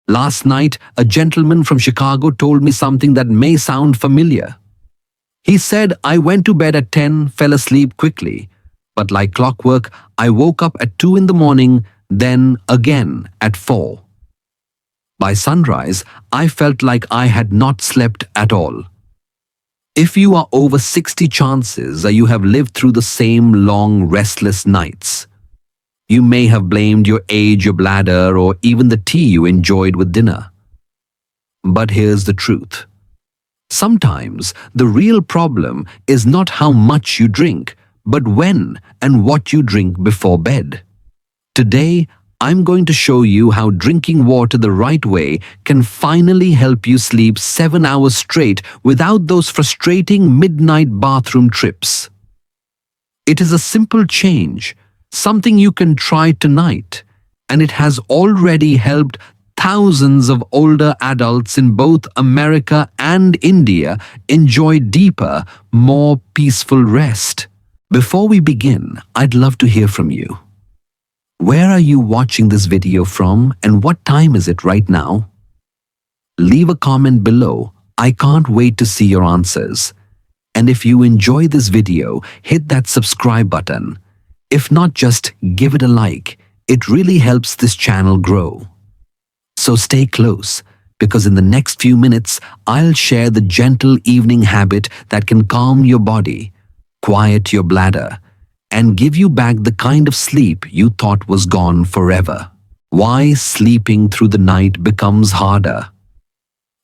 Last night, a gentleman from Chicago told me something that may sound familiar. He said, I went to bed at 10, fell asleep quickly, but like clockwork, I woke up at 2 in the morning, then again at 4. By sunrise, I felt like I had not slept at all. If you are over 60, chances are you have lived through the same long, restless nights. You may have blamed your age, your bladder, or even the tea you enjoyed with dinner. But here's the truth. Sometimes the real problem is not how much you drink, but when and what you drink before bed. Today, I'm going to show you how drinking water the right way can finally help you sleep 7 hours straight without those frustrating midnight bathroom trips. It is a simple change, something you can try tonight, and it has already helped thousands of older adults in both America and India enjoy deeper, more peaceful rest. Before we begin, I'd love to hear from you. Where are you watching this video from and what time is it right now? Leave a comment below. I can't wait to see your answers. And if you enjoy this video, hit that subscribe button. If not, just give it a like. It really helps this channel grow. So stay close, because in the next few minutes, I'll share the gentle evening habit that can calm your body, quiet your bladder, and give you back the kind of sleep you thought was gone forever. Why sleeping through the night becomes harder.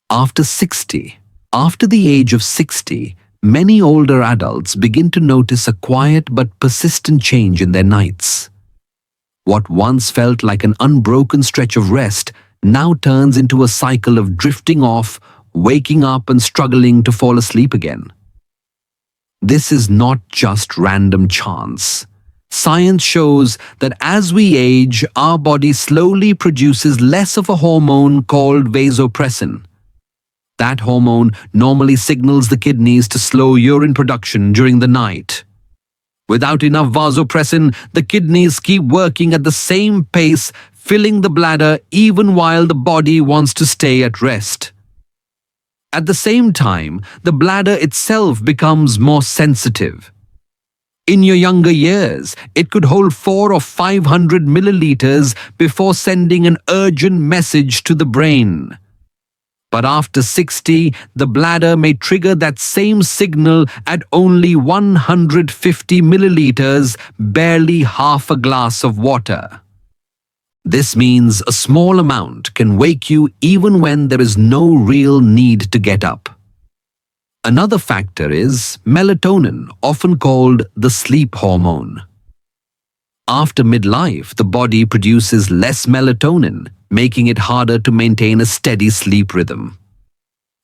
After the age of 60, many older adults begin to notice a quiet but persistent change in their nights. What once felt like an unbroken stretch of rest now turns into a cycle of drifting off, waking up and struggling to fall asleep again. This is not just random chance. Science shows that as we age, our body slowly produces less of a hormone called vasopressin. That hormone normally signals the kidneys to slow urine production during the night. Without enough vasopressin, the kidneys keep working at the same pace, filling the bladder even while the body wants to stay at rest. At the same time, the bladder itself becomes more sensitive. In your younger years, it could hold 400 or 500 milliliters before sending an urgent message to the brain. But after 60, the bladder may trigger that same signal at only 150 milliliters, barely half a glass of water. This means a small amount can wake you even when there is no real need to get up. Another factor is melatonin, often called the sleep hormone. After midlife, the body produces less melatonin, making it harder to maintain a steady sleep rhythm.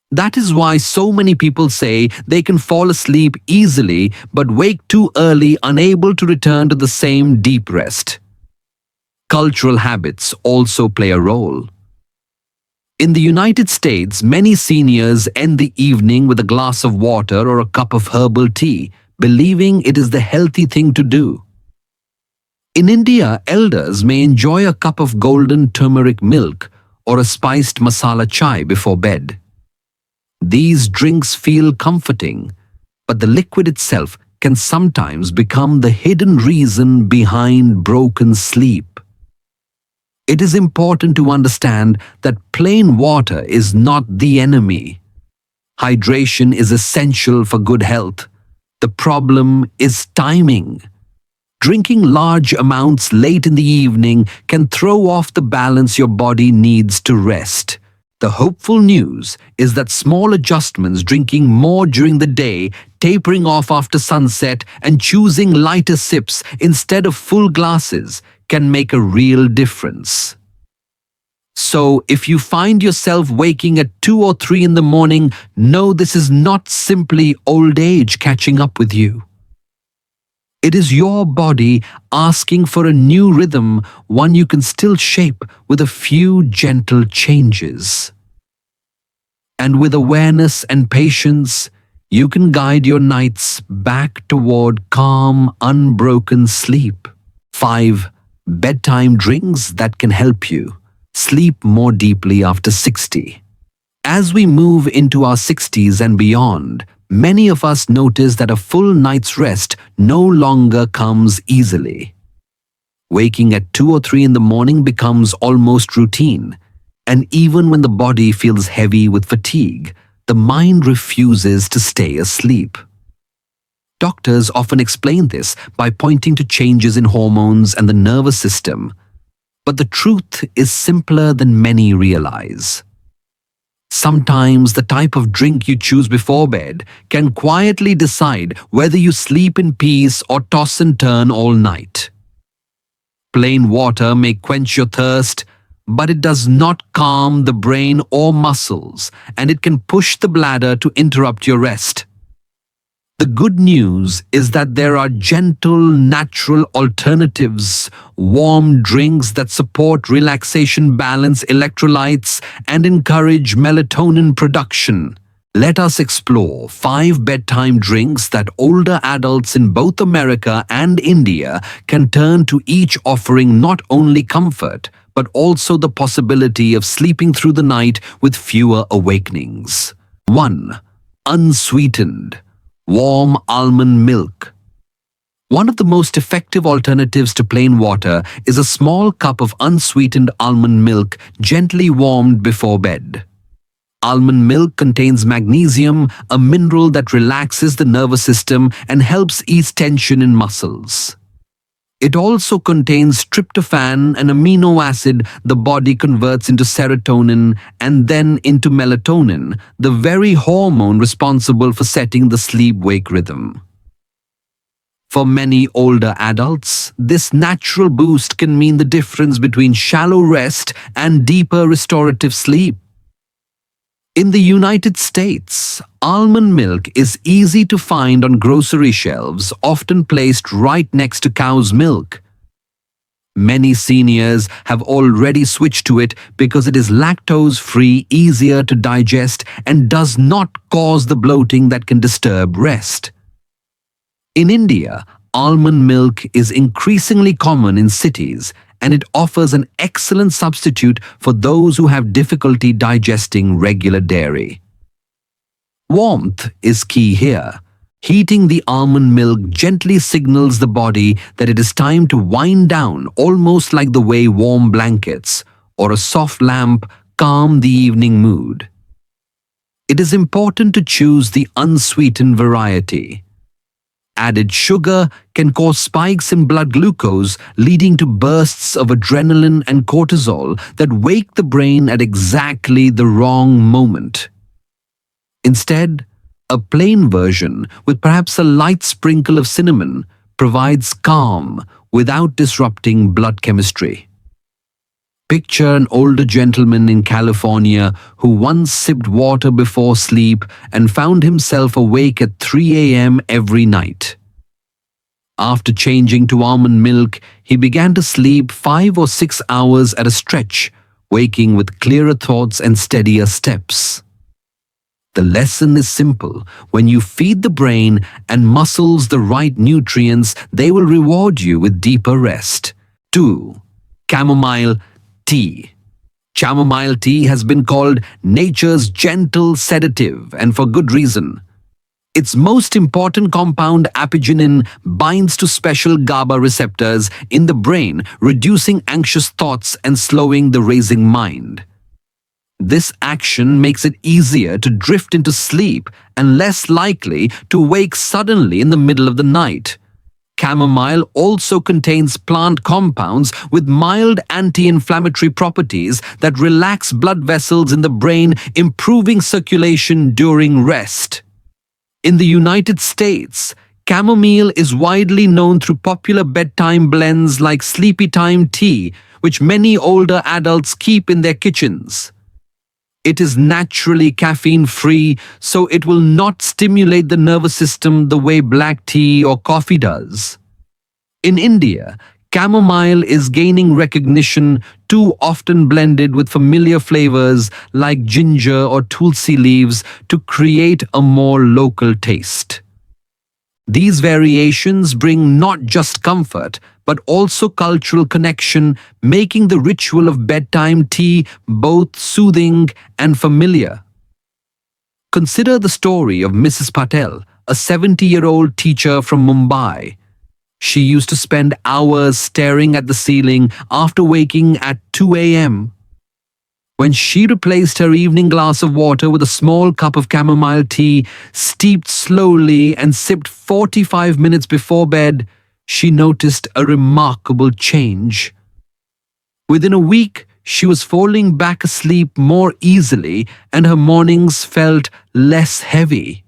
That is why so many people say they can fall asleep easily but wake too early, unable to return to the same deep rest. Cultural habits also play a role. In the United States, many seniors end the evening with a glass of water or a cup of herbal tea, believing it is the healthy thing to do. In India, elders may enjoy a cup of golden turmeric milk or a spiced masala chai before bed. These drinks feel comforting, but the liquid itself can sometimes become the hidden reason behind broken sleep. It is important to understand that plain water is not the enemy. Hydration is essential for good health. The problem is timing. Drinking large amounts late in the evening can throw off the balance your body needs to rest. The hopeful news is that small adjustments, drinking more during the day, tapering off after sunset, and choosing lighter sips instead of full glasses can make a real difference. So, if you find yourself waking at 2 or 3 in the morning, know this is not simply old age catching up with you. It is your body asking for a new rhythm, one you can still shape with a few gentle changes. And with awareness and patience, you can guide your nights back toward calm, unbroken sleep. 5 bedtime drinks that can help you. Sleep more deeply after 60. As we move into our 60s and beyond, many of us notice that a full night's rest no longer comes easily. Waking at 2 or 3 in the morning becomes almost routine, and even when the body feels heavy with fatigue, the mind refuses to stay asleep. Doctors often explain this by pointing to changes in hormones and the nervous system, but the truth is simpler than many realize. Sometimes the type of drink you choose before bed can quietly decide whether you sleep in peace or toss and turn all night. Plain water may quench your thirst, but it does not calm the brain or muscles, and it can push the bladder to interrupt your rest. The good news is that there are gentle, natural alternatives, warm drinks that support relaxation, balance electrolytes, and encourage melatonin production. Let us explore 5 bedtime drinks that older adults in both America and India can turn to, each offering not only comfort, but also the possibility of sleeping through the night with fewer awakenings. 1. Unsweetened warm almond milk. One of the most effective alternatives to plain water is a small cup of unsweetened almond milk gently warmed before bed. Almond milk contains magnesium, a mineral that relaxes the nervous system and helps ease tension in muscles. It also contains tryptophan, an amino acid the body converts into serotonin and then into melatonin, the very hormone responsible for setting the sleep-wake rhythm. For many older adults, this natural boost can mean the difference between shallow rest and deeper restorative sleep. In the United States, almond milk is easy to find on grocery shelves, often placed right next to cow's milk. Many seniors have already switched to it because it is lactose-free, easier to digest, and does not cause the bloating that can disturb rest. In India, almond milk is increasingly common in cities, and it offers an excellent substitute for those who have difficulty digesting regular dairy. Warmth is key here. Heating the almond milk gently signals the body that it is time to wind down, almost like the way warm blankets or a soft lamp calm the evening mood. It is important to choose the unsweetened variety. Added sugar can cause spikes in blood glucose, leading to bursts of adrenaline and cortisol that wake the brain at exactly the wrong moment. Instead, a plain version with perhaps a light sprinkle of cinnamon provides calm without disrupting blood chemistry. Picture an older gentleman in California who once sipped water before sleep and found himself awake at 3 a.m. every night. After changing to almond milk, he began to sleep 5 or 6 hours at a stretch, waking with clearer thoughts and steadier steps. The lesson is simple. When you feed the brain and muscles the right nutrients, they will reward you with deeper rest. 2. Chamomile tea. Chamomile tea has been called nature's gentle sedative, and for good reason. Its most important compound, apigenin, binds to special GABA receptors in the brain, reducing anxious thoughts and slowing the racing mind. This action makes it easier to drift into sleep and less likely to wake suddenly in the middle of the night. Chamomile also contains plant compounds with mild anti-inflammatory properties that relax blood vessels in the brain, improving circulation during rest. In the United States, chamomile is widely known through popular bedtime blends like sleepy time tea, which many older adults keep in their kitchens. It is naturally caffeine-free, so it will not stimulate the nervous system the way black tea or coffee does. In India, chamomile is gaining recognition, too often blended with familiar flavors like ginger or tulsi leaves to create a more local taste. These variations bring not just comfort, but also cultural connection, making the ritual of bedtime tea both soothing and familiar. Consider the story of Mrs. Patel, a 70-year-old teacher from Mumbai. She used to spend hours staring at the ceiling after waking at 2 a.m. When she replaced her evening glass of water with a small cup of chamomile tea, steeped slowly and sipped 45 minutes before bed, she noticed a remarkable change. Within a week, she was falling back asleep more easily and her mornings felt less heavy.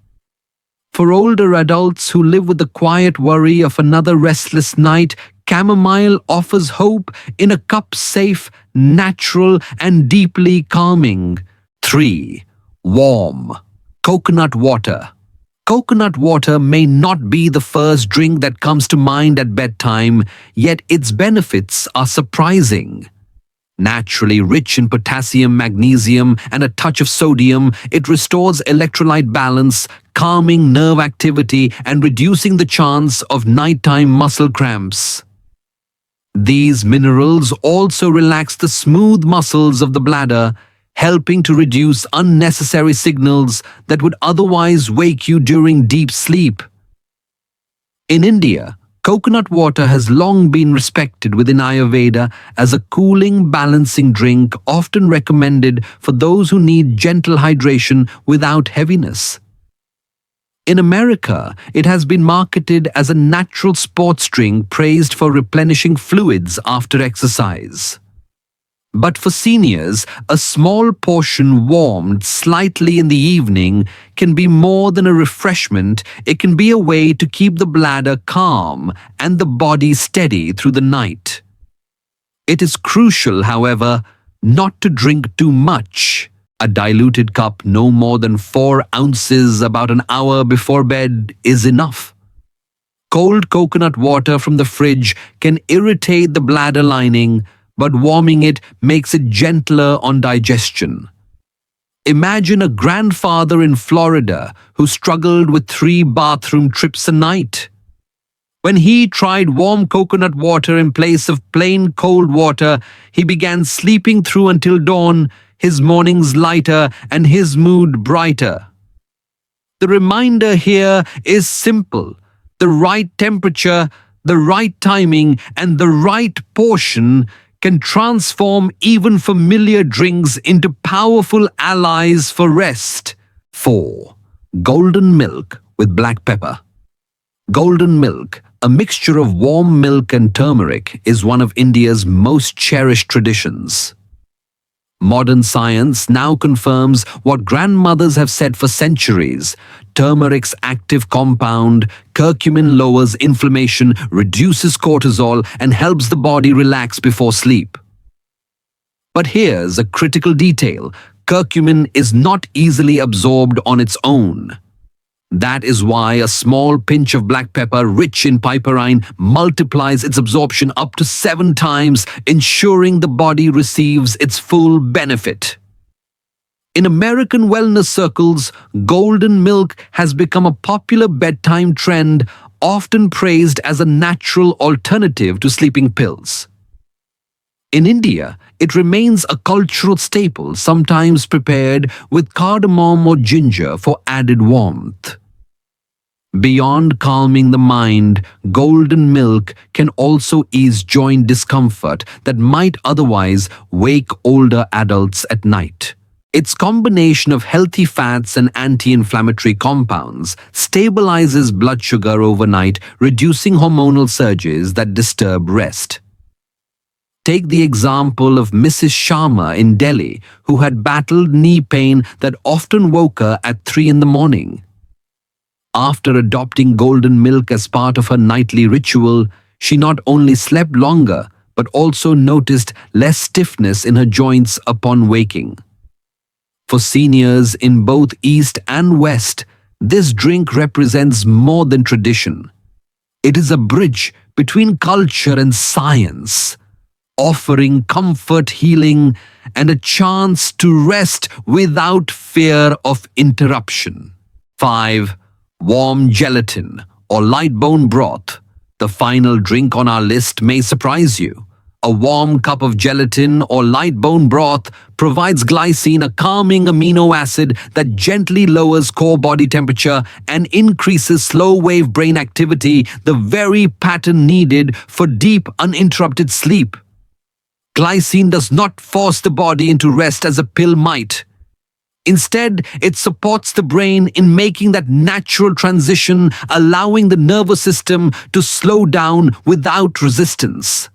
For older adults who live with the quiet worry of another restless night, chamomile offers hope in a cup safe, natural, and deeply calming. 3. Warm. Coconut water. Coconut water may not be the first drink that comes to mind at bedtime, yet its benefits are surprising. Naturally rich in potassium, magnesium, and a touch of sodium, it restores electrolyte balance, calming nerve activity, and reducing the chance of nighttime muscle cramps. These minerals also relax the smooth muscles of the bladder, helping to reduce unnecessary signals that would otherwise wake you during deep sleep. In India, coconut water has long been respected within Ayurveda as a cooling, balancing drink often recommended for those who need gentle hydration without heaviness. In America, it has been marketed as a natural sports drink praised for replenishing fluids after exercise. But for seniors, a small portion warmed slightly in the evening can be more than a refreshment. It can be a way to keep the bladder calm and the body steady through the night. It is crucial, however, not to drink too much. A diluted cup no more than 4 ounces about an hour before bed is enough. Cold coconut water from the fridge can irritate the bladder lining, but warming it makes it gentler on digestion. Imagine a grandfather in Florida who struggled with 3 bathroom trips a night. When he tried warm coconut water in place of plain cold water, he began sleeping through until dawn, his mornings lighter and his mood brighter. The reminder here is simple. The right temperature, the right timing, and the right portion can transform even familiar drinks into powerful allies for rest. 4. Golden milk with black pepper. Golden milk, a mixture of warm milk and turmeric, is one of India's most cherished traditions. Modern science now confirms what grandmothers have said for centuries. Turmeric's active compound, curcumin, lowers inflammation, reduces cortisol, and helps the body relax before sleep. But here's a critical detail. Curcumin is not easily absorbed on its own. That is why a small pinch of black pepper rich in piperine multiplies its absorption up to 7 times, ensuring the body receives its full benefit. In American wellness circles, golden milk has become a popular bedtime trend, often praised as a natural alternative to sleeping pills. In India, it remains a cultural staple, sometimes prepared with cardamom or ginger for added warmth. Beyond calming the mind, golden milk can also ease joint discomfort that might otherwise wake older adults at night. Its combination of healthy fats and anti-inflammatory compounds stabilizes blood sugar overnight, reducing hormonal surges that disturb rest. Take the example of Mrs. Sharma in Delhi, who had battled knee pain that often woke her at 3 in the morning. After adopting golden milk as part of her nightly ritual, she not only slept longer, but also noticed less stiffness in her joints upon waking. For seniors in both East and West, this drink represents more than tradition. It is a bridge between culture and science, offering comfort, healing, and a chance to rest without fear of interruption. 5. Warm gelatin or light bone broth. The final drink on our list may surprise you. A warm cup of gelatin or light bone broth provides glycine, a calming amino acid that gently lowers core body temperature and increases slow-wave brain activity, the very pattern needed for deep, uninterrupted sleep. Glycine does not force the body into rest as a pill might. Instead, it supports the brain in making that natural transition, allowing the nervous system to slow down without resistance.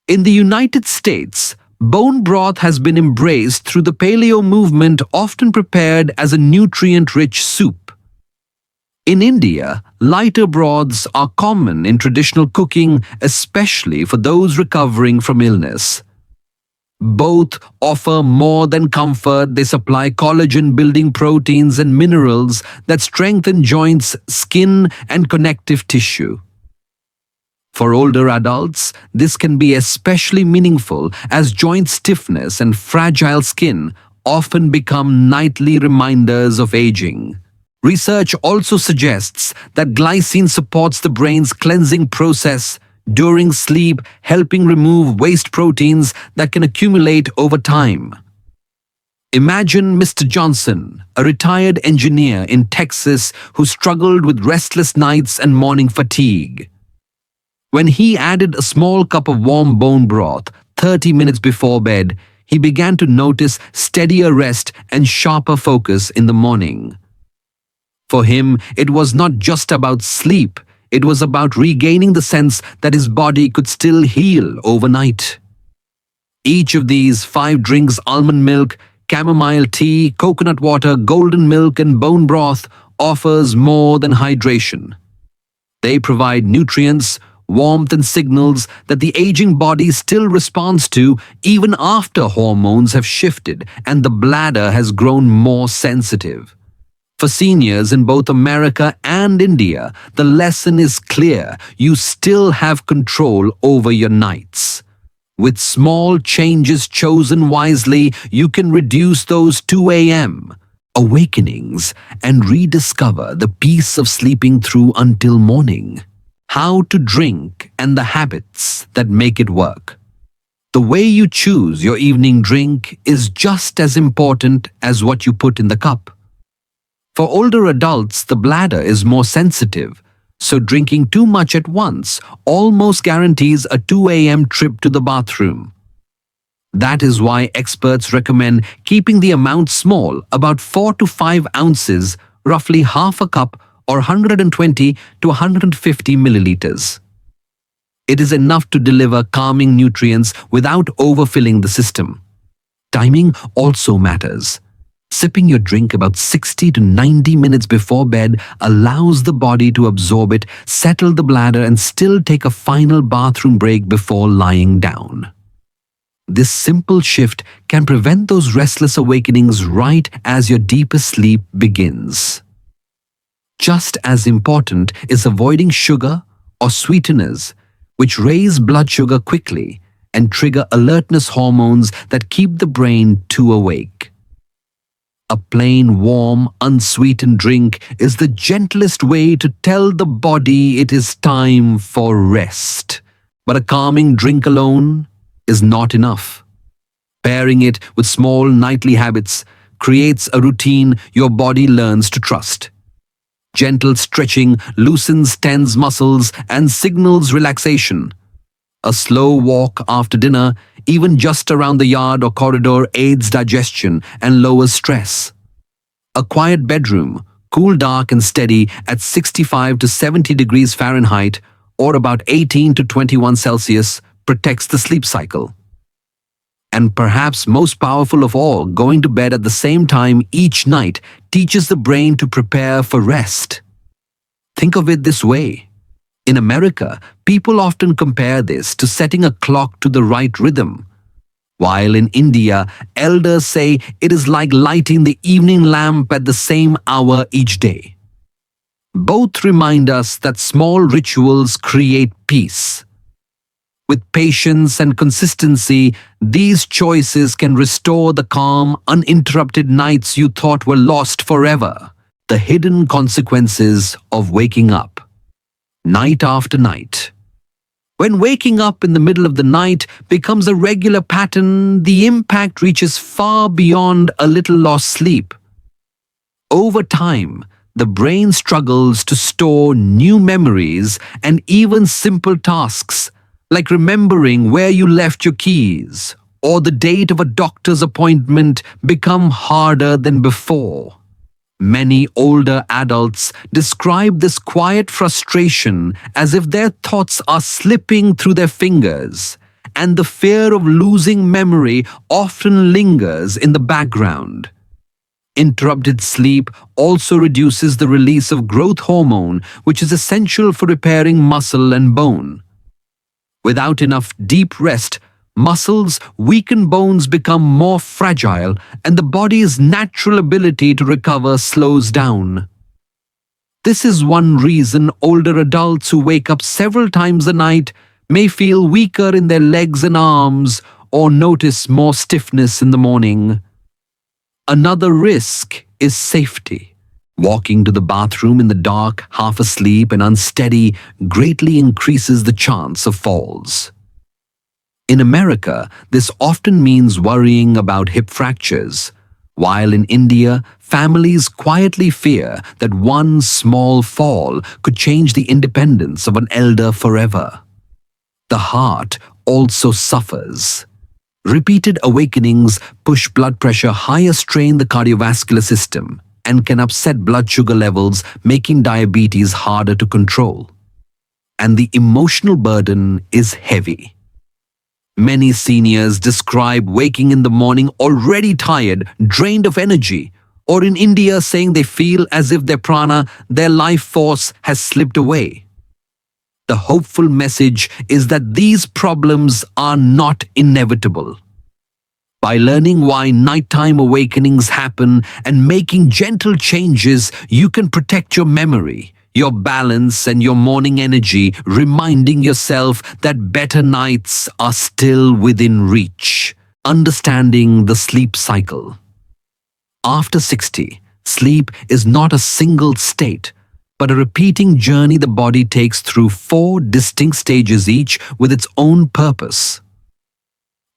In the United States, bone broth has been embraced through the paleo movement, often prepared as a nutrient-rich soup. In India, lighter broths are common in traditional cooking, especially for those recovering from illness. Both offer more than comfort. They supply collagen-building proteins and minerals that strengthen joints, skin, and connective tissue. For older adults, this can be especially meaningful as joint stiffness and fragile skin often become nightly reminders of aging. Research also suggests that glycine supports the brain's cleansing process during sleep, helping remove waste proteins that can accumulate over time. Imagine Mr. Johnson, a retired engineer in Texas who struggled with restless nights and morning fatigue. When he added a small cup of warm bone broth 30 minutes before bed, he began to notice steadier rest and sharper focus in the morning. For him, it was not just about sleep. It was about regaining the sense that his body could still heal overnight. Each of these 5 drinks, almond milk, chamomile tea, coconut water, golden milk, and bone broth, offers more than hydration. They provide nutrients, warmth, and signals that the aging body still responds to even after hormones have shifted and the bladder has grown more sensitive. For seniors in both America and India, the lesson is clear: you still have control over your nights. With small changes chosen wisely, you can reduce those 2 a.m. awakenings and rediscover the peace of sleeping through until morning. How to drink and the habits that make it work. The way you choose your evening drink is just as important as what you put in the cup. For older adults, the bladder is more sensitive, so drinking too much at once almost guarantees a 2 a.m. trip to the bathroom. That is why experts recommend keeping the amount small, about 4 to 5 ounces, roughly half a cup or 120 to 150 milliliters. It is enough to deliver calming nutrients without overfilling the system. Timing also matters. Sipping your drink about 60 to 90 minutes before bed allows the body to absorb it, settle the bladder, and still take a final bathroom break before lying down. This simple shift can prevent those restless awakenings right as your deepest sleep begins. Just as important is avoiding sugar or sweeteners, which raise blood sugar quickly and trigger alertness hormones that keep the brain too awake. A plain, warm, unsweetened drink is the gentlest way to tell the body it is time for rest. But a calming drink alone is not enough. Pairing it with small nightly habits creates a routine your body learns to trust. Gentle stretching loosens tense muscles and signals relaxation. A slow walk after dinner, even just around the yard or corridor, aids digestion and lowers stress. A quiet bedroom, cool, dark, and steady at 65 to 70 degrees Fahrenheit or about 18 to 21 Celsius, protects the sleep cycle. And perhaps most powerful of all, going to bed at the same time each night teaches the brain to prepare for rest. Think of it this way. In America, people often compare this to setting a clock to the right rhythm, while in India, elders say it is like lighting the evening lamp at the same hour each day. Both remind us that small rituals create peace. With patience and consistency, these choices can restore the calm, uninterrupted nights you thought were lost forever. The hidden consequences of waking up. night after night. When waking up in the middle of the night becomes a regular pattern, the impact reaches far beyond a little lost sleep. Over time, the brain struggles to store new memories, and even simple tasks like remembering where you left your keys or the date of a doctor's appointment become harder than before. Many older adults describe this quiet frustration as if their thoughts are slipping through their fingers, and the fear of losing memory often lingers in the background. Interrupted sleep also reduces the release of growth hormone, which is essential for repairing muscle and bone. Without enough deep rest, muscles weaken, bones become more fragile, and the body's natural ability to recover slows down. This is one reason older adults who wake up several times a night may feel weaker in their legs and arms or notice more stiffness in the morning. Another risk is safety. Walking to the bathroom in the dark, half asleep and unsteady, greatly increases the chance of falls. In America, this often means worrying about hip fractures, while in India, families quietly fear that one small fall could change the independence of an elder forever. The heart also suffers. Repeated awakenings push blood pressure higher, strain the cardiovascular system, and can upset blood sugar levels, making diabetes harder to control. And the emotional burden is heavy. Many seniors describe waking in the morning already tired, drained of energy, or in India saying they feel as if their prana, their life force, has slipped away. The hopeful message is that these problems are not inevitable. By learning why nighttime awakenings happen and making gentle changes, you can protect your memory, your balance, and your morning energy, reminding yourself that better nights are still within reach. Understanding the sleep cycle. After 60, sleep is not a single state, but a repeating journey the body takes through 4 distinct stages, each with its own purpose.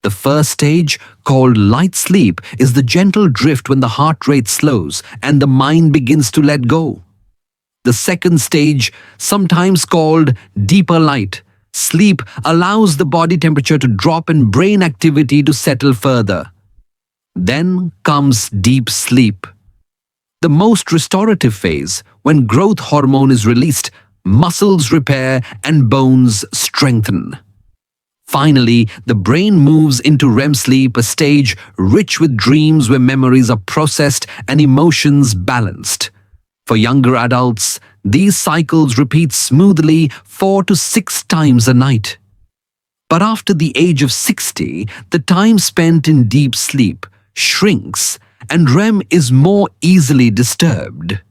The first stage, called light sleep, is the gentle drift when the heart rate slows and the mind begins to let go. The second stage, sometimes called deeper light sleep, allows the body temperature to drop and brain activity to settle further. Then comes deep sleep, the most restorative phase, when growth hormone is released, muscles repair, and bones strengthen. Finally, the brain moves into REM sleep, a stage rich with dreams where memories are processed and emotions balanced. For younger adults, these cycles repeat smoothly 4 to 6 times a night. But after the age of 60, the time spent in deep sleep shrinks and REM is more easily disturbed.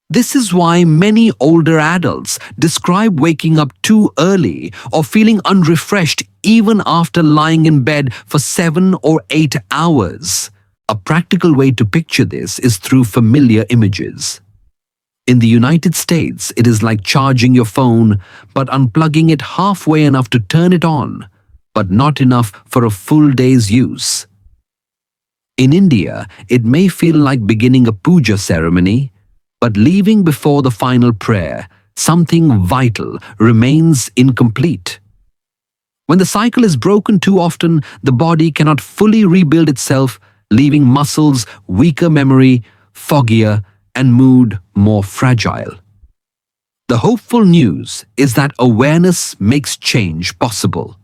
This is why many older adults describe waking up too early or feeling unrefreshed even after lying in bed for 7 or 8 hours. A practical way to picture this is through familiar images. In the United States, it is like charging your phone but unplugging it halfway enough to turn it on, but not enough for a full day's use. In India, it may feel like beginning a puja ceremony, but leaving before the final prayer, something vital remains incomplete. When the cycle is broken too often, the body cannot fully rebuild itself, leaving muscles weaker, memory foggier, and mood more fragile. The hopeful news is that awareness makes change possible.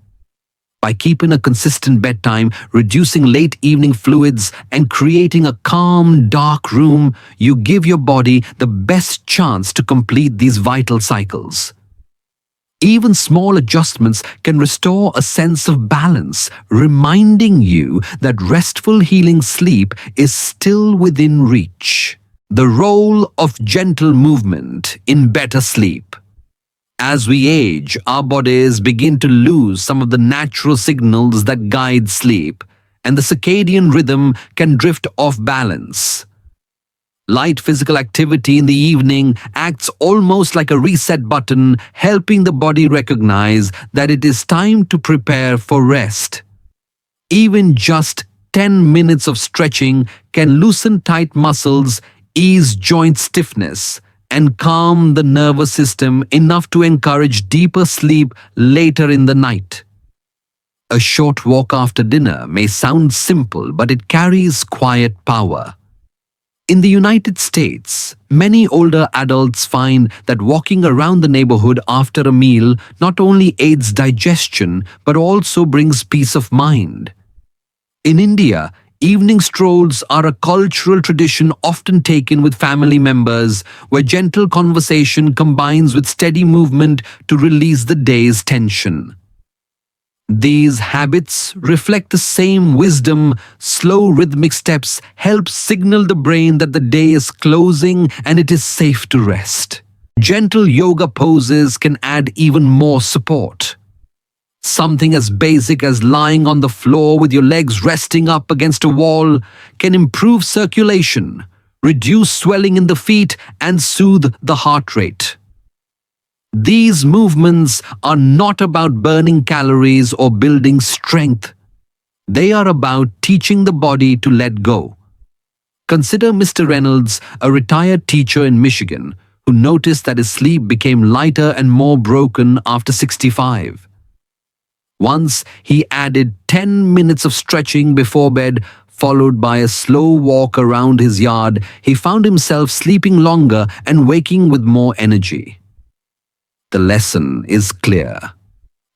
By keeping a consistent bedtime, reducing late evening fluids, and creating a calm, dark room, you give your body the best chance to complete these vital cycles. Even small adjustments can restore a sense of balance, reminding you that restful, healing sleep is still within reach. The role of gentle movement in better sleep. As we age, our bodies begin to lose some of the natural signals that guide sleep, and the circadian rhythm can drift off balance. Light physical activity in the evening acts almost like a reset button, helping the body recognize that it is time to prepare for rest. Even just 10 minutes of stretching can loosen tight muscles, ease joint stiffness, and calm the nervous system enough to encourage deeper sleep later in the night. A short walk after dinner may sound simple, but it carries quiet power. In the United States, many older adults find that walking around the neighborhood after a meal not only aids digestion but also brings peace of mind. In India, evening strolls are a cultural tradition often taken with family members, where gentle conversation combines with steady movement to release the day's tension. These habits reflect the same wisdom. Slow rhythmic steps help signal the brain that the day is closing and it is safe to rest. Gentle yoga poses can add even more support. Something as basic as lying on the floor with your legs resting up against a wall can improve circulation, reduce swelling in the feet, and soothe the heart rate. These movements are not about burning calories or building strength. They are about teaching the body to let go. Consider Mr. Reynolds, a retired teacher in Michigan, who noticed that his sleep became lighter and more broken after 65. Once he added 10 minutes of stretching before bed, followed by a slow walk around his yard, he found himself sleeping longer and waking with more energy. The lesson is clear.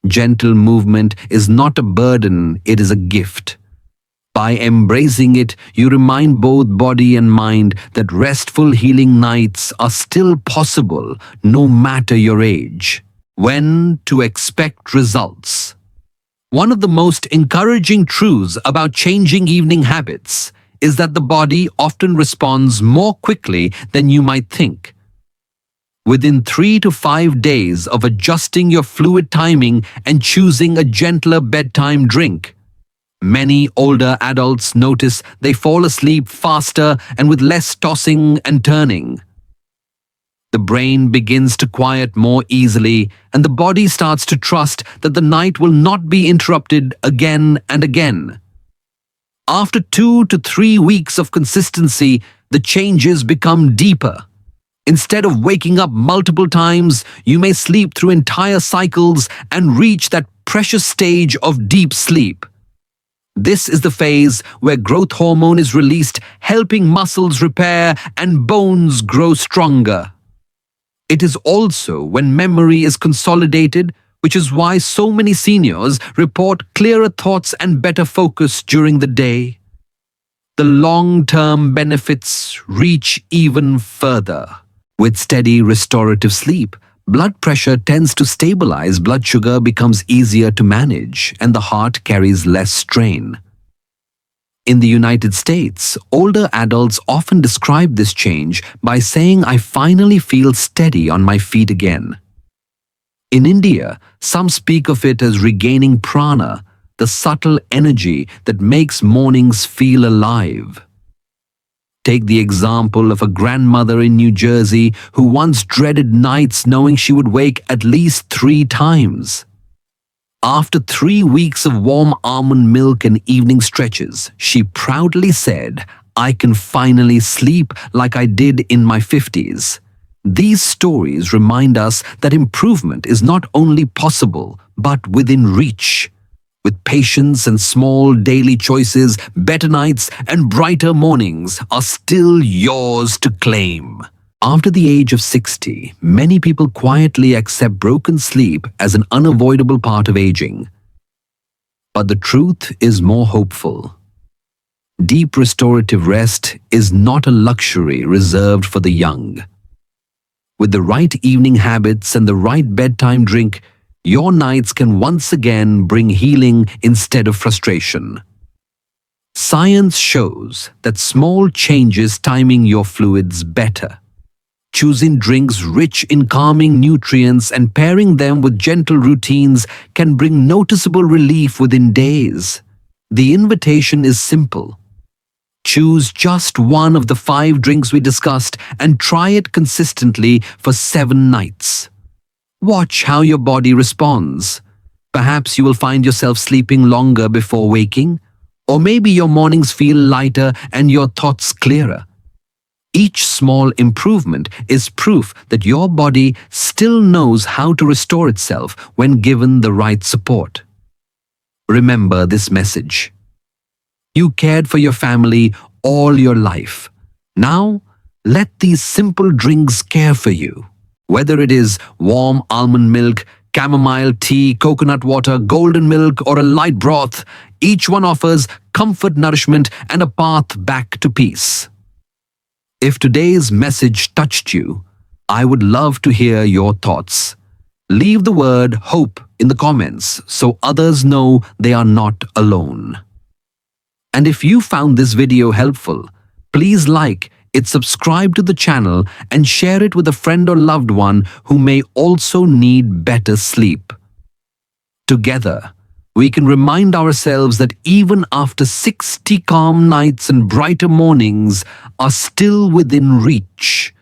Gentle movement is not a burden, it is a gift. By embracing it, you remind both body and mind that restful healing nights are still possible no matter your age. When to expect results. One of the most encouraging truths about changing evening habits is that the body often responds more quickly than you might think. Within 3 to 5 days of adjusting your fluid timing and choosing a gentler bedtime drink, many older adults notice they fall asleep faster and with less tossing and turning. The brain begins to quiet more easily, and the body starts to trust that the night will not be interrupted again and again. After 2 to 3 weeks of consistency, the changes become deeper. Instead of waking up multiple times, you may sleep through entire cycles and reach that precious stage of deep sleep. This is the phase where growth hormone is released, helping muscles repair and bones grow stronger. It is also when memory is consolidated, which is why so many seniors report clearer thoughts and better focus during the day. The long-term benefits reach even further. With steady restorative sleep, blood pressure tends to stabilize, blood sugar becomes easier to manage, and the heart carries less strain. In the United States, older adults often describe this change by saying, "I finally feel steady on my feet again." In India, some speak of it as regaining prana, the subtle energy that makes mornings feel alive. Take the example of a grandmother in New Jersey who once dreaded nights knowing she would wake at least 3 times. After 3 weeks of warm almond milk and evening stretches, she proudly said, "I can finally sleep like I did in my 50s. These stories remind us that improvement is not only possible, but within reach. With patience and small daily choices, better nights and brighter mornings are still yours to claim. After the age of 60, many people quietly accept broken sleep as an unavoidable part of aging. But the truth is more hopeful. Deep restorative rest is not a luxury reserved for the young. With the right evening habits and the right bedtime drink, your nights can once again bring healing instead of frustration. Science shows that small changes timing your fluids better. Choosing drinks rich in calming nutrients and pairing them with gentle routines can bring noticeable relief within days. The invitation is simple. Choose just one of the 5 drinks we discussed and try it consistently for 7 nights. Watch how your body responds. Perhaps you will find yourself sleeping longer before waking, or maybe your mornings feel lighter and your thoughts clearer. Each small improvement is proof that your body still knows how to restore itself when given the right support. Remember this message. You cared for your family all your life. Now, let these simple drinks care for you. Whether it is warm almond milk, chamomile tea, coconut water, golden milk, or a light broth, each one offers comfort, nourishment, and a path back to peace. If today's message touched you, I would love to hear your thoughts. Leave the word hope in the comments so others know they are not alone. And if you found this video helpful, please like it, subscribe to the channel, and share it with a friend or loved one who may also need better sleep. Together, we can remind ourselves that even after 60 calm nights and brighter mornings are still within reach,